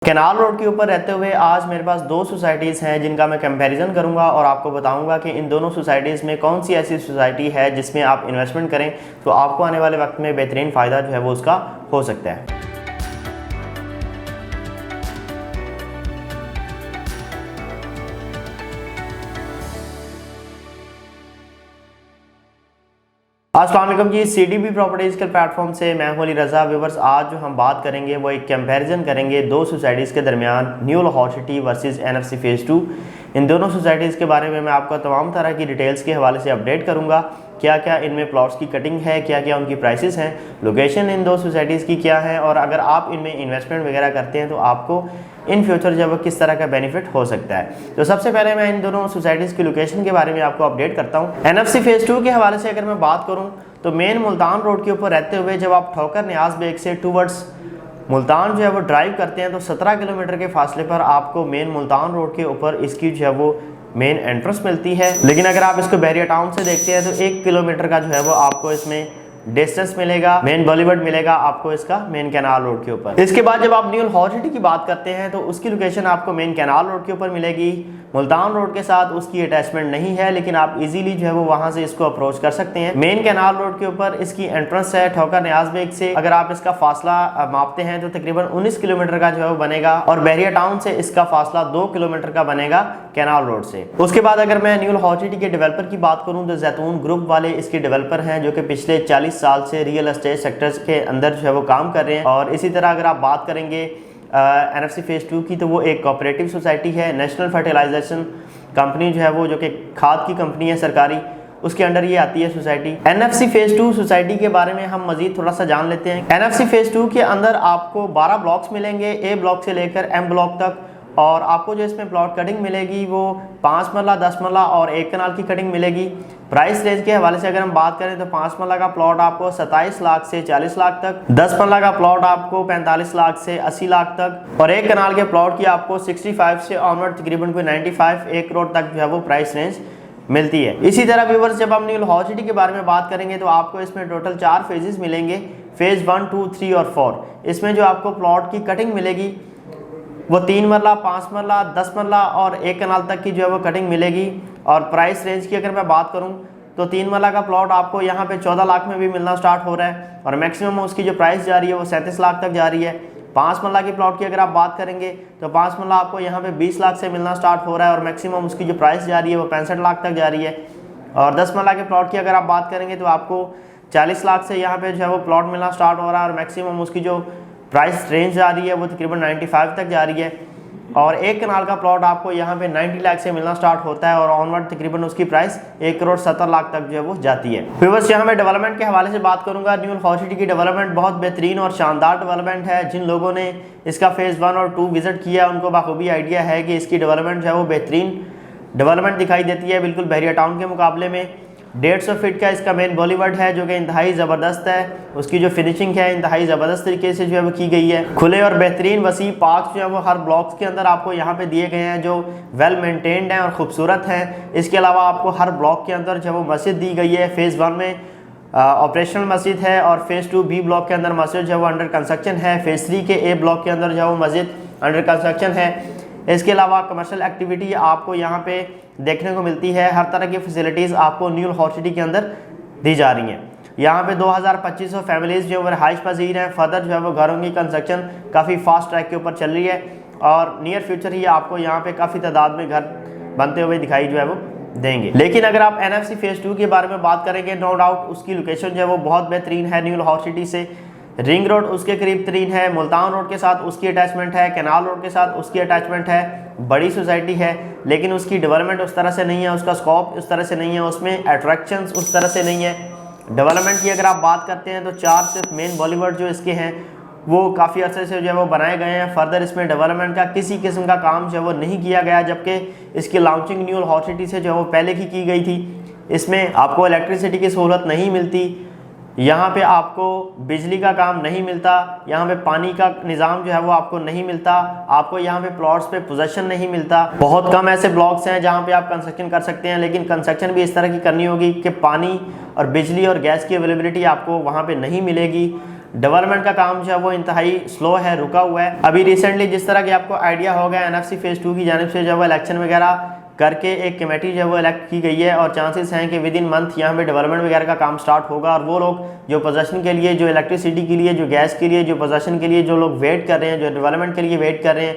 Canal road के ऊपर रहते हुए आज मेरे पास दो सोसाइटीज़ हैं जिनका मैं कंपैरिजन करूंगा और आपको बताऊंगा कि इन दोनों सोसाइटीज़ में कौन सी ऐसी सोसाइटी है जिसमें आप इन्वेस्टमेंट करें तो आपको आने वाले वक्त में बेहतरीन फ़ायदा जो है वो उसका हो सकता है। अस्सलाम वालेकुम जी, CDB प्रॉपर्टीज़ के प्लेटफॉर्म से मैं हूं अली रज़ा। व्यूअर्स, आज जो हम बात करेंगे वो एक कंपैरिजन करेंगे दो सोसाइटीज़ के दरमियान, new Lahore city versus NFC phase 2। इन दोनों सोसाइटीज़ के बारे में मैं आपको तमाम तरह की डिटेल्स के हवाले से अपडेट करूंगा। क्या क्या इनमें प्लॉट्स की कटिंग है, क्या क्या उनकी प्राइसेस हैं, लोकेशन इन दो सोसाइटीज़ की क्या है और अगर आप इनमें इन्वेस्टमेंट वगैरह करते हैं तो आपको इन फ्यूचर जब किस तरह का बेनिफिट हो सकता है। तो सबसे पहले मैं इन दोनों सोसाइटीज़ की लोकेशन के बारे में आपको अपडेट करता हूँ। NFC फेज़ 2 के हवाले से अगर मैं बात करूँ तो मेन मुल्तान रोड के ऊपर रहते हुए जब आप ठोकर न्याज बेग से टूवर्ड्स मुल्तान जो है वो ड्राइव करते हैं तो 17 किलोमीटर के फासले पर आपको मेन मुल्तान रोड के ऊपर इसकी जो है वो मेन एंट्रेंस मिलती है। लेकिन अगर आप इसको बहरिया टाउन से देखते हैं तो 1 किलोमीटर का जो है वो आपको इसमें डिस्टेंस मिलेगा, मेन बॉलीवुड मिलेगा आपको इसका मेन कैनाल रोड के ऊपर। इसके बाद जब आप न्यू लाहौर सिटी की बात करते हैं तो उसकी लोकेशन आपको मेन कैनाल रोड के ऊपर मिलेगी। मुल्तान रोड के साथ उसकी अटैचमेंट नहीं है लेकिन आप इजीली जो है वो वहां से इसको अप्रोच कर सकते हैं। मेन कैनाल रोड के ऊपर इसकी एंट्रेंस है ठोकर न्याज बेग से। अगर आप इसका फासला मापते हैं तो तकरीबन 19 किलोमीटर का जो है वो बनेगा और बहरिया टाउन से इसका फासला 2 किलोमीटर का बनेगा कैनाल रोड से। उसके बाद अगर मैं न्यू लाहौर सिटी के डेवलपर की बात करूं तो जैतून ग्रुप वाले इसके डेवलपर हैं जो कि पिछले 40 साल से रियल एस्टेट सेक्टर्स के अंदर जो है वो काम कर रहे हैं। और इसी तरह अगर आप बात करेंगे NFC फेज़ 2 की तो वो एक कोऑपरेटिव सोसाइटी है। नेशनल फर्टिलाइजेशन कंपनी जो है वो जो कि खाद की कंपनी है सरकारी, उसके अंडर ये आती है सोसाइटी। NFC फेज़ 2 सोसाइटी के बारे में हम मजीद थोड़ा सा जान लेते हैं। NFC फेज़ 2 के अंदर आपको 12 ब्लॉक्स मिलेंगे, A ब्लॉक से लेकर M ब्लॉक तक। और आपको जो इसमें प्लॉट कटिंग मिलेगी वो 5 मरला, 10 मरला और 1 कनाल की कटिंग मिलेगी। प्राइस रेंज के हवाले से अगर हम बात करें तो 5 मरला का प्लॉट आपको 27 लाख से 40 लाख तक, 10 मरला का प्लॉट आपको 45 लाख से 80 लाख तक और 1 कनाल के प्लॉट की आपको 65 से ऑनवर्ड तकरीबन कोई 95 1 करोड़ तक जो है वो प्राइस रेंज मिलती है। इसी तरह व्यूअर्स, जब हम न्यू लाहौर सिटी के बारे में बात करेंगे तो आपको इसमें टोटल 4 फेजेस मिलेंगे, फेज 1, 2, 3 और 4। इसमें जो आपको प्लॉट की कटिंग मिलेगी वो 3 मरला, 5 मरला, 10 मरला और 1 कनाल तक की जो है वो कटिंग मिलेगी। और प्राइस रेंज की अगर मैं बात करूं तो 3 मरला का प्लॉट आपको यहाँ पे 14 लाख में भी मिलना स्टार्ट हो रहा है और मैक्सिमम उसकी जो प्राइस जा रही है वो 37 लाख तक जा रही है। 5 मरला की प्लॉट की अगर आप बात करेंगे तो 5 मरला आपको यहाँ पे 20 लाख से मिलना स्टार्ट हो रहा है और मैक्सिमम उसकी जो प्राइस जा रही है वो 65 लाख तक जा रही है। और 10 मरला के प्लॉट की अगर आप बात करेंगे तो आपको 40 लाख से यहाँ पे जो है वो प्लॉट मिलना स्टार्ट हो रहा है और मैक्सिमम उसकी जो प्राइस रेंज जा रही है वो तकरीबन 95 तक जा रही है। और 1 कनाल का प्लॉट आपको यहाँ पे 90 लाख से मिलना स्टार्ट होता है और ऑनवर्ड तकरीबन उसकी प्राइस 1 करोड़ 70 लाख तक जो है वो जाती है। फिर बस यहाँ मैं डेवलपमेंट के हवाले से बात करूंगा। न्यू लाहौर सिटी की डेवलपमेंट बहुत बेहतरीन और शानदार डेवलपमेंट है। जिन लोगों ने इसका फेज़ 1 और 2 विजिट किया उनको बाखूबी आइडिया है कि इसकी डेवलपमेंट जो है वो बेहतरीन डेवलपमेंट दिखाई देती है बिल्कुल बहरिया टाउन के मुकाबले में। 150 फीट का इसका मेन बॉलीवुड है जो कि इंतहाई ज़बरदस्त है। उसकी जो फिनिशिंग है इंतहाई ज़बरदस्त तरीके से जो है वो की गई है। खुले और बेहतरीन वसी पार्क जो है वो हर ब्लॉक्स के अंदर आपको यहाँ पे दिए गए हैं जो वेल मेंटेन्ड हैं और ख़ूबसूरत हैं। इसके अलावा आपको हर ब्लॉक के अंदर जो है वो मस्जिद दी गई है। फेज़ 1 में ऑपरेशनल मस्जिद है और फेज़ 2 B ब्लॉक के अंदर मस्जिद जो है वो अंडर कंस्ट्रक्शन है। फेज़ 3 के A ब्लॉक के अंदर जो है वो मस्जिद अंडर कंस्ट्रक्शन है। इसके अलावा कमर्शियल एक्टिविटी आपको यहाँ पे देखने को मिलती है। हर तरह की फैसिलिटीज़ आपको न्यू लाहौर सिटी के अंदर दी जा रही हैं। यहाँ पे 2250 फैमिलीज़ जो है रिहाइश पजीर हैं। फर्दर जो है वो घरों की कंस्ट्रक्शन काफ़ी फास्ट ट्रैक के ऊपर चल रही है और नियर फ्यूचर ही आपको यहाँ पे काफ़ी तादाद में घर बनते हुए दिखाई जो है वो देंगे। लेकिन अगर आप NFC फेज़ 2 के बारे में बात करेंगे, नो डाउट उसकी लोकेशन जो है वो बहुत बेहतरीन है। न्यू लाहौर सिटी से रिंग रोड उसके करीब तरीन है, मुल्तान रोड के साथ उसकी अटैचमेंट है, कैनाल रोड के साथ उसकी अटैचमेंट है। बड़ी सोसाइटी है लेकिन उसकी डेवलपमेंट उस तरह से नहीं है, उसका स्कोप उस तरह से नहीं है, उसमें अट्रैक्शंस उस तरह से नहीं है। डेवलपमेंट की अगर आप बात करते हैं तो 4 सिर्फ मेन बॉलीवुड जो इसके हैं वो काफ़ी अर्से से जो है वो बनाए गए हैं। फर्दर इसमें डेवलपमेंट का किसी किस्म का काम जो है वो नहीं किया गया, जबकि इसकी लॉन्चिंग न्यू लाहौर सिटी से जो है वो पहले की गई थी। इसमें आपको इलेक्ट्रिसिटी की सहूलत नहीं मिलती, यहाँ पे आपको बिजली का काम नहीं मिलता, यहाँ पे पानी का निज़ाम जो है वो आपको नहीं मिलता, आपको यहाँ पे प्लॉट्स पे पोजेसन नहीं मिलता। बहुत कम ऐसे ब्लॉक्स हैं जहाँ पे आप कंस्ट्रक्शन कर सकते हैं, लेकिन कंस्ट्रक्शन भी इस तरह की करनी होगी कि पानी और बिजली और गैस की अवेलेबिलिटी आपको वहाँ पे नहीं मिलेगी। डेवलपमेंट का काम जो है वो इंतहाई स्लो है, रुका हुआ है। अभी रिसेंटली जिस तरह की आपको आइडिया होगा NFC फेज 2 की जानिब से जो है इलेक्शन वगैरह करके एक कमेटी जो है वो इलेक्ट की गई है और चांसेस हैं कि विद इन मंथ यहाँ पे डेवलपमेंट वगैरह का काम स्टार्ट होगा और वो लोग जो पोजेशन के लिए, जो इलेक्ट्रिसिटी के लिए, जो गैस के लिए, जो पोजेशन के लिए जो लोग वेट कर रहे हैं, जो डेवलपमेंट के लिए वेट कर रहे हैं,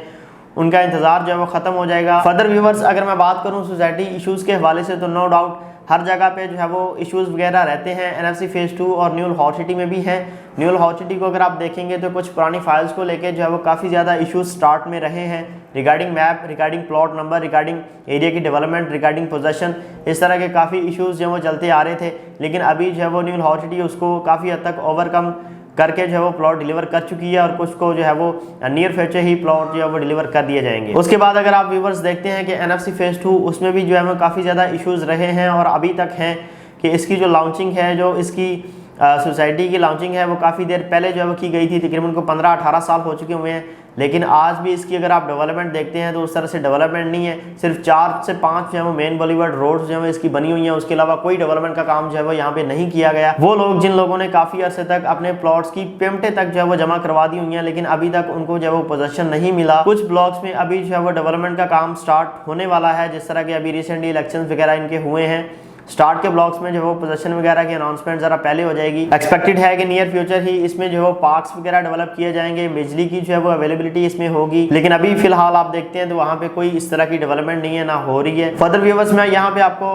उनका इंतजार जो है वो खत्म हो जाएगा। फर्दर व्यूवर्स, अगर मैं बात करूँ सोसाइटी इशूज़ के हवाले से तो नो डाउट हर जगह पे जो है वो इश्यूज़ वगैरह रहते हैं। NFC फेज 2 और न्यूल हॉट सिटी में भी हैं। न्यूल हॉट सिटी को अगर आप देखेंगे तो कुछ पुरानी फाइल्स को लेके जो है वो काफ़ी ज़्यादा इश्यूज स्टार्ट में रहे हैं, regarding map, regarding plot number, regarding area की डेवलपमेंट, रिगार्डिंग पोजेशन, इस तरह के काफ़ी इश्यूज़ जो वो चलते आ रहे थे। लेकिन अभी जो है वो न्यूल हॉट सिटी उसको काफ़ी हद तक ओवरकम करके जो है वो प्लॉट डिलीवर कर चुकी है और कुछ को जो है वो नियर फ्यूचर ही प्लॉट जो है वो डिलीवर कर दिए जाएंगे। उसके बाद अगर आप व्यूवर्स देखते हैं कि NFC फेज 2 उसमें भी जो है वो काफ़ी ज़्यादा इश्यूज़ रहे हैं और अभी तक हैं कि इसकी जो लॉन्चिंग है, जो इसकी सोसाइटी की लॉन्चिंग है वो काफ़ी देर पहले जो है वो की गई थी, तकरीबन को 15-18 साल हो चुके हुए हैं। लेकिन आज भी इसकी अगर आप डेवलपमेंट देखते हैं तो उस तरह से डेवलपमेंट नहीं है। सिर्फ 4 से 5 जो है वो मेन बॉलीवुड रोड्स जो है इसकी बनी हुई हैं, उसके अलावा कोई डेवलपमेंट का काम जो है वो यहाँ पे नहीं किया गया। वो लोग जिन लोगों ने काफ़ी अरसे तक अपने प्लॉट्स की पेमेंटें तक जो है वो जमा करवा दी हुई हैं, लेकिन अभी तक उनको जो है वो पोजेशन नहीं मिला। कुछ ब्लॉक्स में अभी जो है वो डेवलपमेंट का काम स्टार्ट होने वाला है, जिस तरह के अभी रिसेंटली इलेक्शन वगैरह इनके हुए हैं। स्टार्ट के ब्लॉक्स में जो वो पोजीशन वगैरह की अनाउंसमेंट जरा पहले हो जाएगी। एक्सपेक्टेड है कि नियर फ्यूचर ही इसमें जो है पार्क्स वगैरह डेवलप किए जाएंगे, बिजली की जो है वो अवेलेबिलिटी इसमें होगी। लेकिन अभी फिलहाल आप देखते हैं तो वहाँ पे कोई इस तरह की डेवलपमेंट नहीं है, ना हो रही है। फर्दर व्यूअर्स, मैं यहाँ पे आपको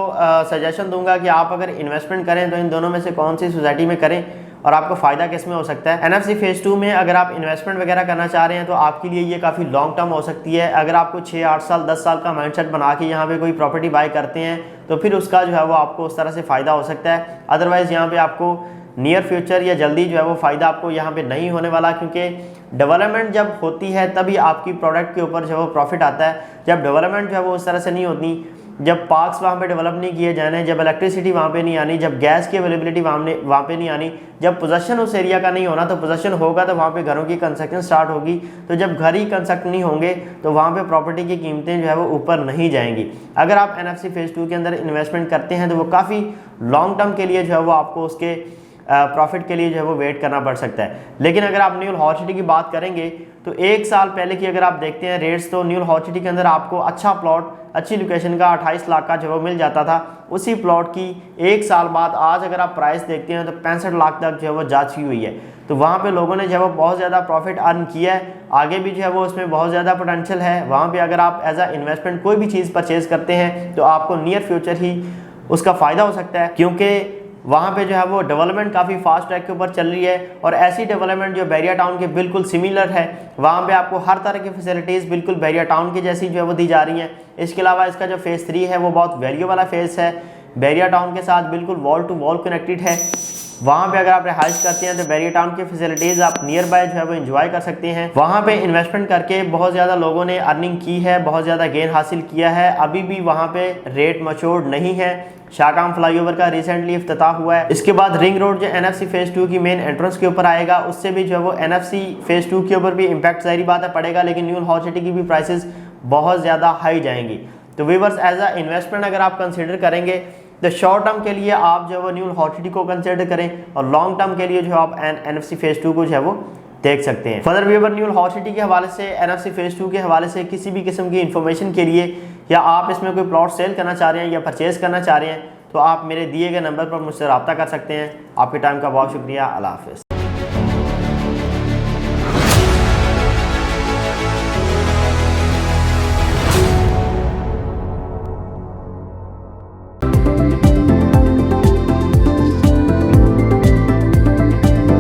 सजेशन दूंगा कि आप अगर इन्वेस्टमेंट करें तो इन दोनों में से कौन सी सोसाइटी में करें और आपको फ़ायदा किस में हो सकता है। NFC फेज 2 में अगर आप इन्वेस्टमेंट वगैरह करना चाह रहे हैं तो आपके लिए ये काफ़ी लॉन्ग टर्म हो सकती है। अगर आपको 6-8 साल 10 साल का माइंडसेट बना के यहाँ पे कोई प्रॉपर्टी बाय करते हैं तो फिर उसका जो है वो आपको उस तरह से फ़ायदा हो सकता है। अदरवाइज़ यहाँ पे आपको नियर फ्यूचर या जल्दी जो है वो फ़ायदा आपको यहाँ पे नहीं होने वाला, क्योंकि डेवलपमेंट जब होती है तभी आपकी प्रोडक्ट के ऊपर जो है वो प्रॉफिट आता है। जब डेवलपमेंट जो है वो उस तरह से नहीं होती, जब पार्क्स वहाँ पे डेवलप नहीं किए जाने, जब इलेक्ट्रिसिटी वहाँ पे नहीं आनी, जब गैस की अवेलेबिलिटी वहाँ पे नहीं आनी, जब पोजेशन उस एरिया का नहीं होना, तो पोजेशन होगा तो वहाँ पे घरों की कंस्ट्रक्शन स्टार्ट होगी। तो जब घर ही कंस्ट्रक्ट नहीं होंगे तो वहाँ पे प्रॉपर्टी की कीमतें जो है वो ऊपर नहीं जाएंगी। अगर आप NFC फेज 2 के अंदर इन्वेस्टमेंट करते हैं तो वो काफ़ी लॉन्ग टर्म के लिए जो है वो आपको उसके प्रॉफिट के लिए जो है वो वेट करना पड़ सकता है। लेकिन अगर आप न्यूल हॉट सिटी की बात करेंगे तो 1 साल पहले की अगर आप देखते हैं रेट्स, तो न्यूल हॉट सिटी के अंदर आपको अच्छा प्लॉट, अच्छी लोकेशन का 28 लाख का जो वो मिल जाता था। उसी प्लॉट की 1 साल बाद आज अगर आप प्राइस देखते हैं तो 65 लाख तक जो है वो जा चुकी हुई है। तो वहाँ पे लोगों ने जो है वो बहुत ज़्यादा प्रॉफिट अर्न किया है। आगे भी जो है वो उसमें बहुत ज़्यादा पोटेंशियल है। वहाँ पे अगर आप एज अ इन्वेस्टमेंट कोई भी चीज़ परचेज करते हैं तो आपको नियर फ्यूचर ही उसका फ़ायदा हो सकता है, क्योंकि वहाँ पे जो है वो डेवलपमेंट काफ़ी फास्ट ट्रैक के ऊपर चल रही है और ऐसी डेवलपमेंट जो बैरिया टाउन के बिल्कुल सिमिलर है। वहाँ पे आपको हर तरह की फैसिलिटीज़ बिल्कुल बैरिया टाउन की जैसी जो है वो दी जा रही हैं। इसके अलावा इसका जो फेज़ 3 है वो बहुत वैल्यू वाला फेज़ है, बैरिया टाउन के साथ बिल्कुल वॉल टू वॉल कनेक्टेड है। वहाँ पे अगर आप रिहाइश करते हैं तो बैरिया टाउन की फैसिलिटीज़ आप नियर बाय जो है वो एंजॉय कर सकते हैं। वहाँ पे इन्वेस्टमेंट करके बहुत ज़्यादा लोगों ने अर्निंग की है, बहुत ज़्यादा गेन हासिल किया है। अभी भी वहाँ पे रेट मैच्योर्ड नहीं है। शाहकाम फ्लाईओवर का रिसेंटली इफ्तिताह हुआ है। इसके बाद रिंग रोड जो NFC फेज 2 की मेन एंट्रेंस के ऊपर आएगा, उससे भी जो है वो NFC फेज 2 के ऊपर भी इम्पैक्ट ज़ाहिर बात है पड़ेगा, लेकिन न्यूल हॉट सिटी की भी प्राइसेस बहुत ज़्यादा हाई जाएंगी। तो व्यूअर्स, एज अ इन्वेस्टमेंट अगर आप कंसिडर करेंगे तो शॉर्ट टर्म के लिए आप जो है वो न्यूल हॉट सिटी को कंसिडर करें और लॉन्ग टर्म के लिए जो है आप NFC फेज 2 को जो है वो देख सकते हैं। फर्दर व्यूअर, न्यूल हॉट सिटी के हवाले से, NFC फेज 2 के हवाले से किसी भी किस्म की इन्फॉर्मेशन के लिए या आप इसमें कोई प्लॉट सेल करना चाह रहे हैं या परचेज करना चाह रहे हैं तो आप मेरे दिए गए नंबर पर मुझसे रब्ता कर सकते हैं। आपके टाइम का बहुत शुक्रिया। अल्लाह हाफ़िज़।